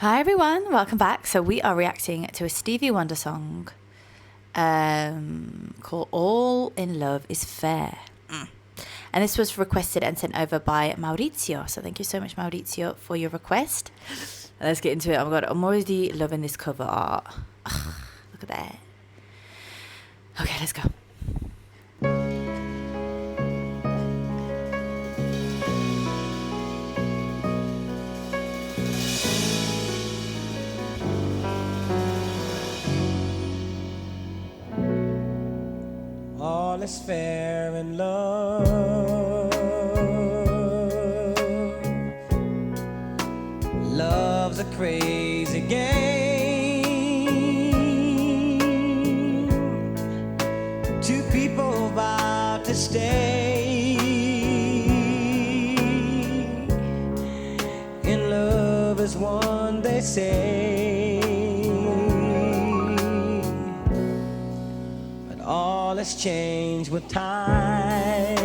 Hi everyone, welcome back. So we are reacting to a Stevie Wonder song called All in Love is Fair. And this was requested and sent over by Maurizio. So thank you so much, Maurizio, for your request. Let's get into it. Oh my god, I'm already loving this cover art. Ugh, look at that. Okay, let's go. All is fair in love. Love's a crazy game. Two people vow to stay in love as one, they say. But all has changed with time.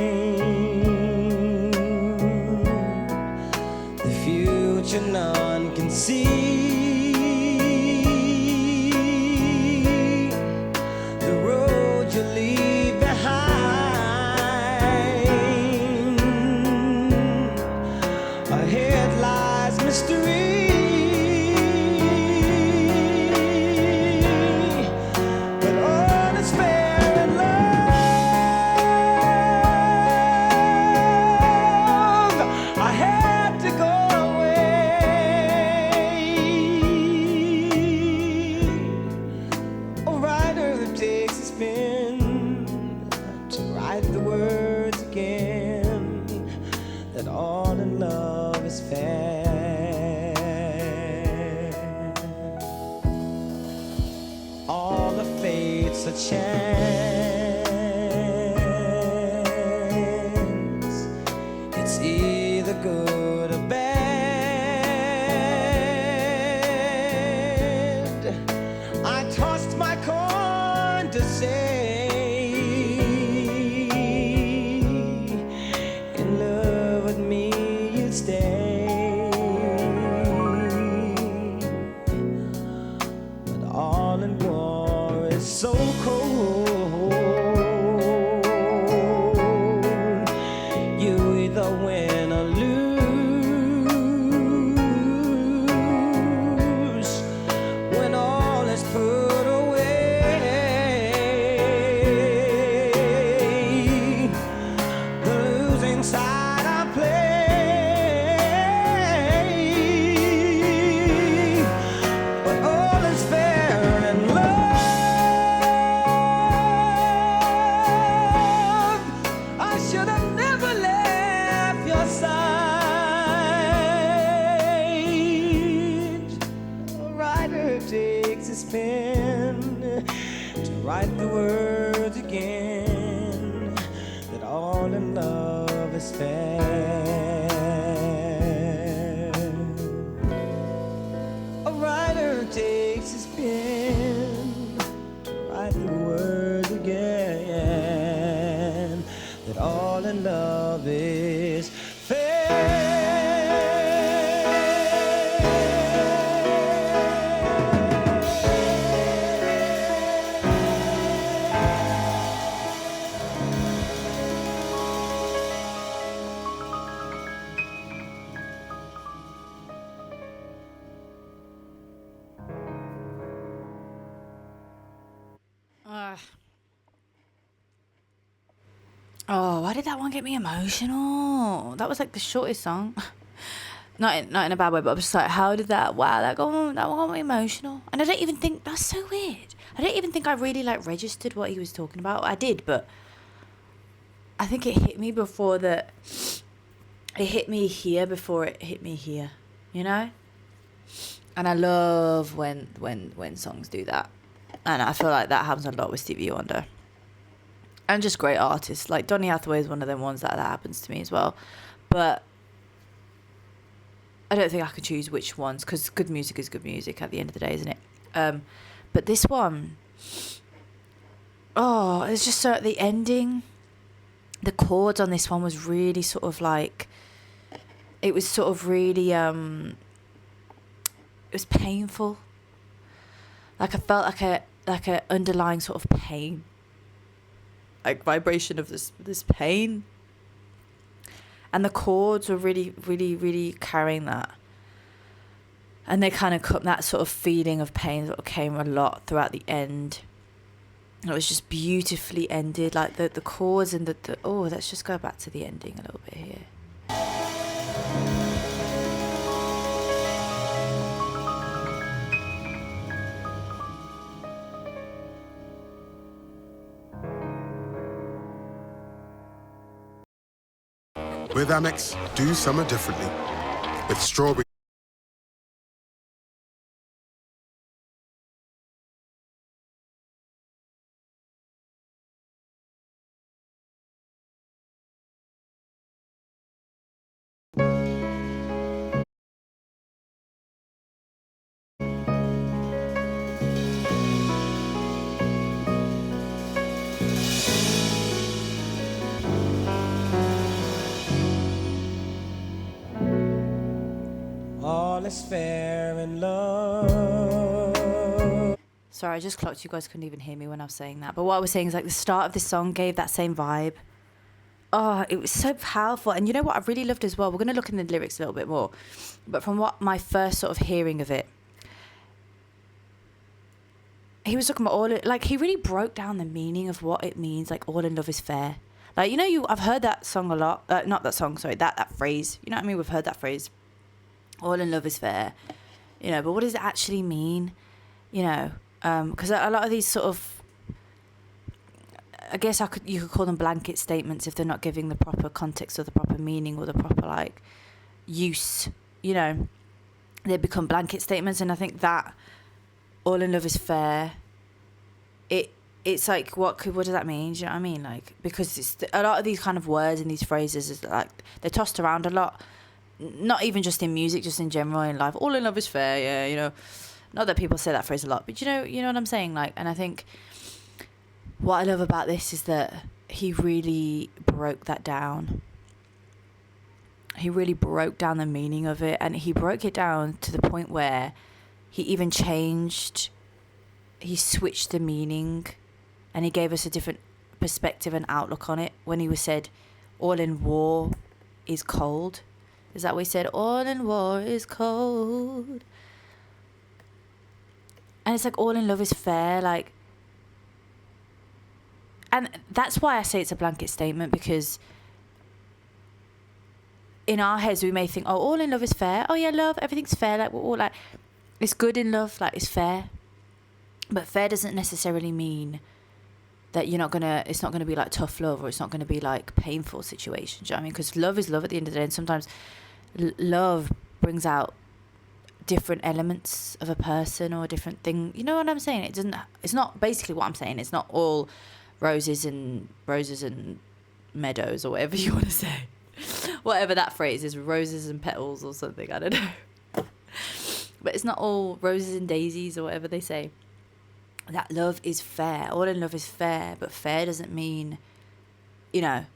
The future none can see. The road you leave behind. Ahead lies mystery. But all is fair in love. I had to go away. A writer who takes a spin to write the words again, that all in love is fair. All the fates a chance. It's either good or bad. I tossed my coin to say, in love with me you'd stay. But all in war is so cold. You either win or lose when all is put away. The losing side I play. But all is fair in love. I should have never left your side. A writer takes a pen to write the words again, that all in love is fair. A writer takes his pen to write the words again, that all in love is fair. Oh, why did that one get me emotional? That was like the shortest song. Not in a bad way, but I was just like, how did that? Wow, that one got me emotional. And I don't even think that's so weird. I don't even think I really like registered what he was talking about. I did, but I think it hit me before that. It hit me here before it hit me here. You know. And I love when songs do that, and I feel like that happens a lot with Stevie Wonder. And just great artists. Like Donny Hathaway is one of them ones that happens to me as well. But I don't think I can choose which ones, because good music is good music at the end of the day, isn't it? But this one, oh, it's just so at the ending, the chords on this one was really sort of like, it was sort of really was painful. Like I felt like a underlying sort of pain, like vibration of this pain. And the chords were really, really, really carrying that. And they kind of cut that sort of feeling of pain that came a lot throughout the end. And it was just beautifully ended, like the chords and the oh, let's just go back to the ending a little bit here. With Amex, do summer differently. With strawberry. All is fair in love. Sorry, I just clocked you guys couldn't even hear me when I was saying that. But what I was saying is like the start of this song gave that same vibe. Oh, it was so powerful. And you know what I really loved as well? We're going to look in the lyrics a little bit more. But from what my first sort of hearing of it, he was talking about all it, like he really broke down the meaning of what it means, like all in love is fair. Like, you know, I've heard that song a lot. Not that song, sorry, that phrase. You know what I mean? We've heard that phrase. All in love is fair. You know, but what does it actually mean? You know, because a lot of these sort of, I guess you could call them blanket statements if they're not giving the proper context or the proper meaning or the proper like use. You know, they become blanket statements, and I think that all in love is fair. It's like what does that mean? Do you know what I mean? Like, because it's a lot of these kind of words and these phrases is like they're tossed around a lot. Not even just in music, just in general in life. All in love is fair, yeah, you know. Not that people say that phrase a lot, but you know what I'm saying? Like, and I think what I love about this is that he really broke that down. He really broke down the meaning of it, and he broke it down to the point where he even he switched the meaning, and he gave us a different perspective and outlook on it when he said, all in war is cold. Is that what he said? All in war is cold. And it's like all in love is fair. Like, and that's why I say it's a blanket statement, because in our heads we may think, oh, all in love is fair. Oh yeah, love, everything's fair. Like, we're all like, it's good in love. Like, it's fair. But fair doesn't necessarily mean that it's not gonna be like tough love, or it's not gonna be like painful situations. Do you know what I mean? Because love is love at the end of the day, and sometimes love brings out different elements of a person or a different thing. You know what I'm saying? It's not basically what I'm saying. It's not all roses and meadows, or whatever you want to say. Whatever that phrase is, roses and petals or something. I don't know. But it's not all roses and daisies, or whatever they say. That love is fair. All in love is fair, but fair doesn't mean, that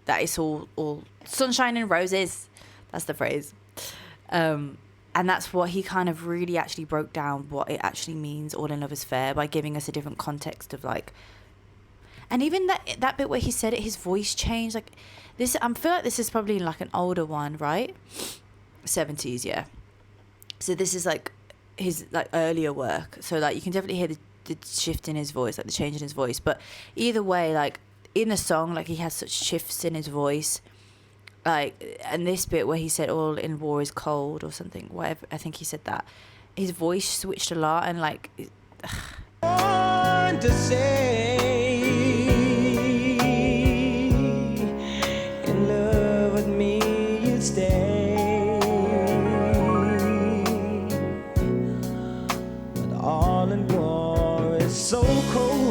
it's all sunshine and roses. That's the phrase. And that's what he kind of really actually broke down, what it actually means, all in love is fair, by giving us a different context of like, and even that bit where he said it, his voice changed. Like this, I feel like this is probably like an older one, right? 70s, yeah. So this is like his like earlier work. So like you can definitely hear the shift in his voice, like the change in his voice. But either way, like in the song, like he has such shifts in his voice. Like, and this bit where he said all in war is cold or something, whatever, I think he said that, his voice switched a lot, and like to say in love with me you'd stay, but all in war is so cold.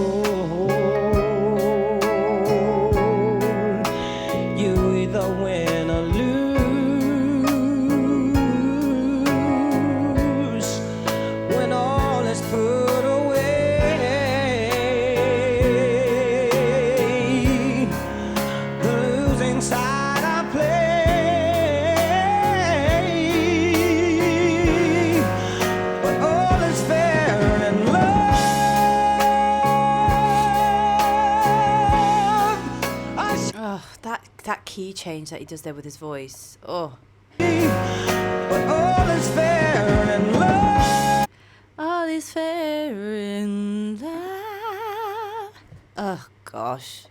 You either win or lose when all is put away. The losing side I play, change that he does there with his voice. Oh. But all is fair in love. All is fair in love. Oh, gosh.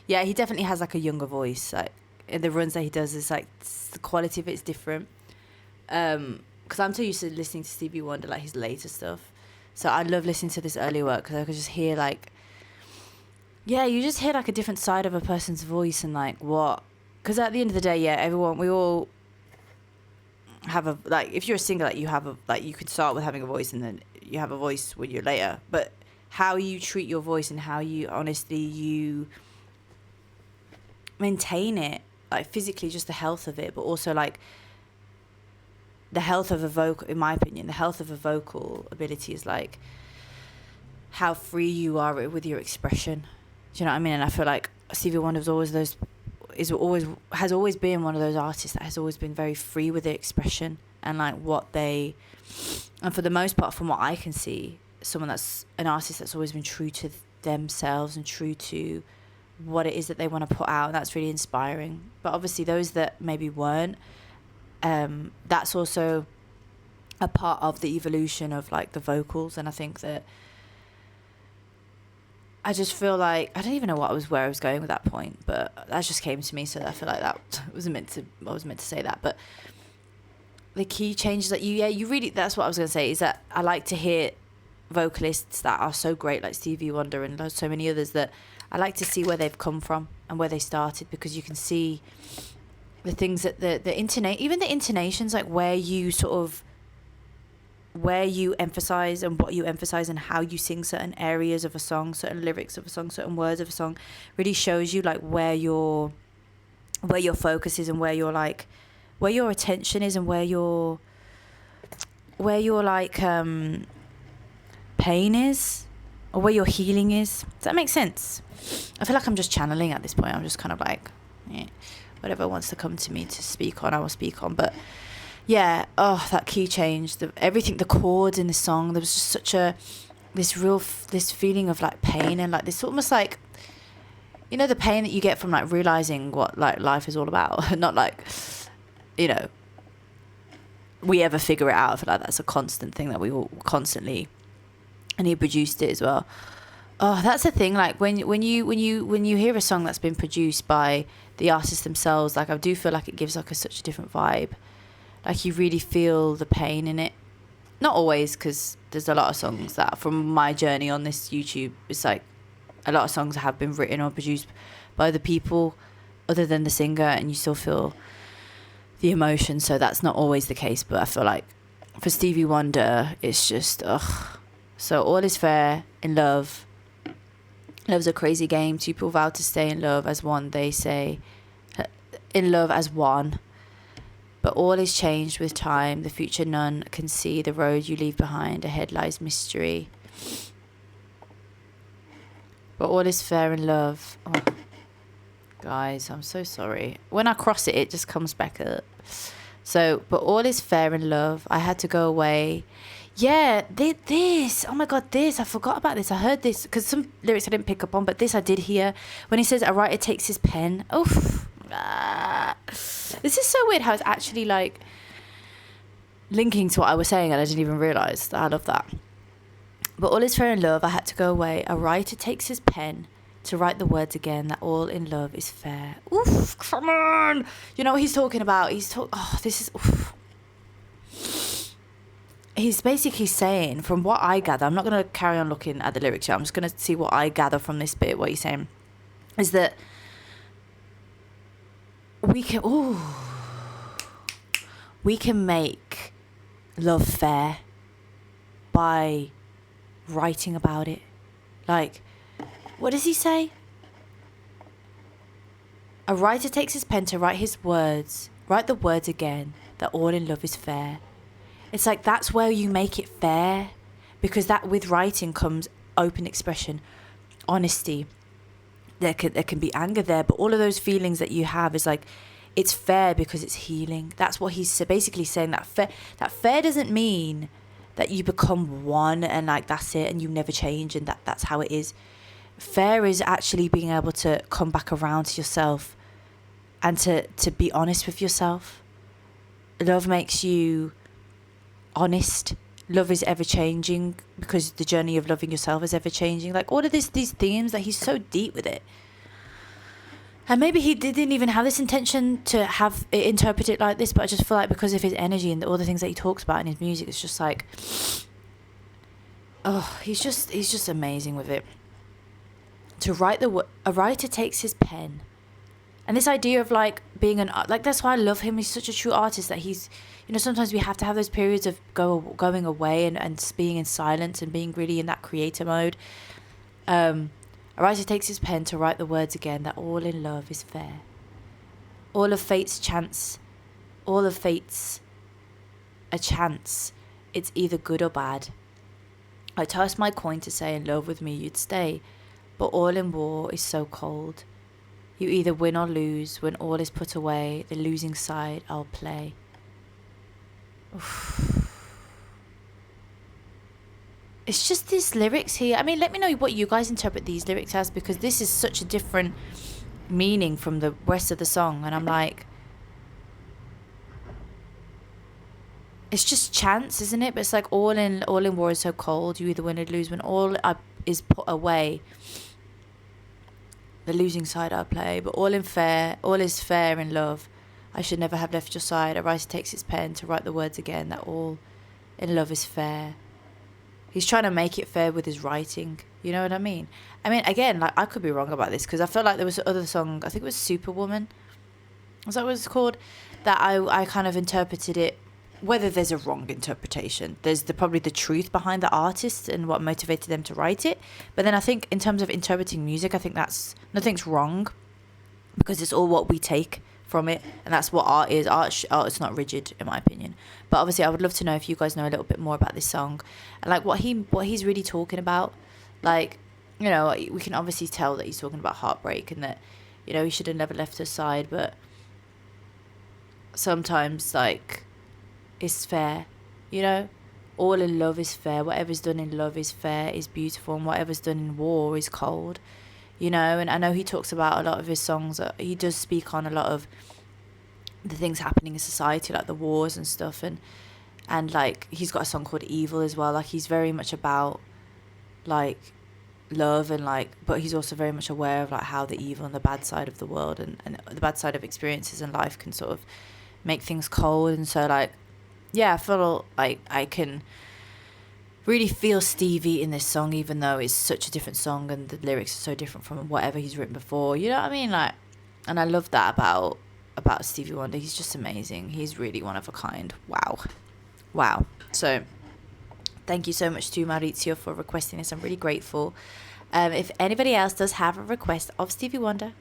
Yeah, he definitely has like a younger voice. Like in the runs that he does, it's like the quality of it's different. Because I'm too used to listening to Stevie Wonder, like his later stuff. So I love listening to this early work because I could just hear like, yeah, you just hear like a different side of a person's voice and like what. Because at the end of the day, yeah, we all have a, like, if you're a singer, like you have a, like you could start with having a voice and then you have a voice when you're later. But how you treat your voice and how you honestly you maintain it, like physically, just the health of it, but also like the health of a vocal, in my opinion, the health of a vocal ability is like how free you are with your expression. Do you know what I mean? And I feel like Stevie Wonder has always been one of those artists that has always been very free with their expression and like and for the most part, from what I can see, someone that's an artist that's always been true to themselves and true to what it is that they want to put out, and that's really inspiring. But obviously those that maybe weren't, that's also a part of the evolution of like the vocals. And I think that I just feel like I don't even know where I was going with that point, but that just came to me. So I feel like I was meant to say that. But the key changes that you really, that's what I was going to say, is that I like to hear vocalists that are so great, like Stevie Wonder and so many others, that I like to see where they've come from and where they started, because you can see the things that even the intonations, like where you emphasize and what you emphasize and how you sing certain areas of a song, certain lyrics of a song, certain words of a song, really shows you like where your focus is and where your attention is and where your like pain is, or where your healing is. Does that make sense? I feel like I'm just channeling at this point. I'm just kind of like, whatever wants to come to me to speak on, I will speak on. But yeah, that key change, everything, the chords in the song, there was just such this feeling of like pain and like this almost like, you know, the pain that you get from like realizing what like life is all about. Not like, you know, we ever figure it out. I feel like that's a constant thing that we all constantly, and he produced it as well. Oh, that's the thing. Like when you hear a song that's been produced by the artists themselves, like I do feel like it gives like such a different vibe. Like you really feel the pain in it. Not always, because there's a lot of songs that from my journey on this YouTube, it's like a lot of songs have been written or produced by other people other than the singer, and you still feel the emotion. So that's not always the case, but I feel like for Stevie Wonder, it's just So all is fair in love. Love's a crazy game. Two people vow to stay in love as one. They say in love as one. But all is changed with time. The future none can see. The road you leave behind. Ahead lies mystery. But all is fair in love. Oh, guys, I'm so sorry. When I cross it, it just comes back up. So, but all is fair in love. I had to go away. Yeah, this. Oh my God, this. I forgot about this. I heard this because some lyrics I didn't pick up on, but this I did hear. When he says, a writer takes his pen. Oof. This is so weird how it's actually like linking to what I was saying and I didn't even realise. I love that. But all is fair in love. I had to go away. A writer takes his pen to write the words again, that all in love is fair. Oof, come on. You know what he's talking about? He's basically saying, from what I gather, I'm not going to carry on looking at the lyrics yet, I'm just going to see what I gather from this bit. What he's saying is that we can make love fair by writing about it. Like, what does he say? A writer takes his pen to write the words again, that all in love is fair. It's like, that's where you make it fair, because that with writing comes open expression, honesty. There can be anger there, but all of those feelings that you have is like, it's fair because it's healing. That's what he's basically saying. That fair doesn't mean that you become one and like that's it and you never change and that's how it is. Fair is actually being able to come back around to yourself and to be honest with yourself. Love makes you honest. Love is ever changing because the journey of loving yourself is ever changing. Like all of these themes, like he's so deep with it. And maybe he didn't even have this intention to have it interpreted like this, but I just feel like because of his energy and all the things that he talks about in his music, it's just like, oh, he's just amazing with it. To write a writer takes his pen. And this idea of like being like, that's why I love him. He's such a true artist that he's, you know, sometimes we have to have those periods of going away and being in silence and being really in that creator mode. A writer takes his pen to write the words again that all in love is fair. All of fate's a chance. It's either good or bad. I tossed my coin to say in love with me you'd stay, but all in war is so cold. You either win or lose. When all is put away, the losing side I'll play. Oof. It's just these lyrics here. I mean, let me know what you guys interpret these lyrics as, because this is such a different meaning from the rest of the song. And I'm like, it's just chance, isn't it? But it's like all in war is so cold. You either win or lose. When all is put away, the losing side I play. But all is fair in love. I should never have left your side. A writer takes his pen to write the words again that all in love is fair. He's trying to make it fair with his writing. You know what I mean? I mean, again, like I could be wrong about this because I felt like there was another song. I think it was Superwoman. Was that what it's called? That I kind of interpreted it. Whether there's a wrong interpretation, there's probably the truth behind the artist and what motivated them to write it. But then I think in terms of interpreting music, I think that's nothing's wrong because it's all what we take from it, and that's what art is. Art is not rigid, in my opinion. But obviously, I would love to know if you guys know a little bit more about this song and like what he's really talking about. Like, you know, we can obviously tell that he's talking about heartbreak and that, you know, he should have never left her side, but sometimes like it's fair, you know, all in love is fair. Whatever's done in love is fair, is beautiful, and whatever's done in war is cold, you know. And I know he talks about a lot of his songs, he does speak on a lot of the things happening in society, like the wars and stuff, and like he's got a song called Evil as well. Like he's very much about like love and like, but he's also very much aware of like how the evil and the bad side of the world and the bad side of experiences in life can sort of make things cold. And so like, yeah, I feel like I can really feel Stevie in this song, even though it's such a different song and the lyrics are so different from whatever he's written before. You know what I mean? Like, and I love that about Stevie Wonder. He's just amazing. He's really one of a kind. Wow. So thank you so much to Maurizio for requesting this. I'm really grateful. If anybody else does have a request of Stevie Wonder,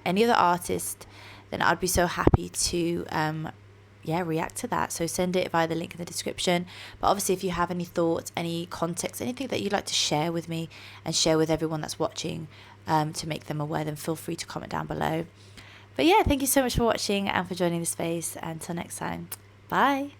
any other artist, then I'd be so happy to react to that. So send it via the link in the description. But obviously, if you have any thoughts, any context, anything that you'd like to share with me and share with everyone that's watching, to make them aware, then feel free to comment down below. But yeah, thank you so much for watching and for joining the space. Until next time, bye.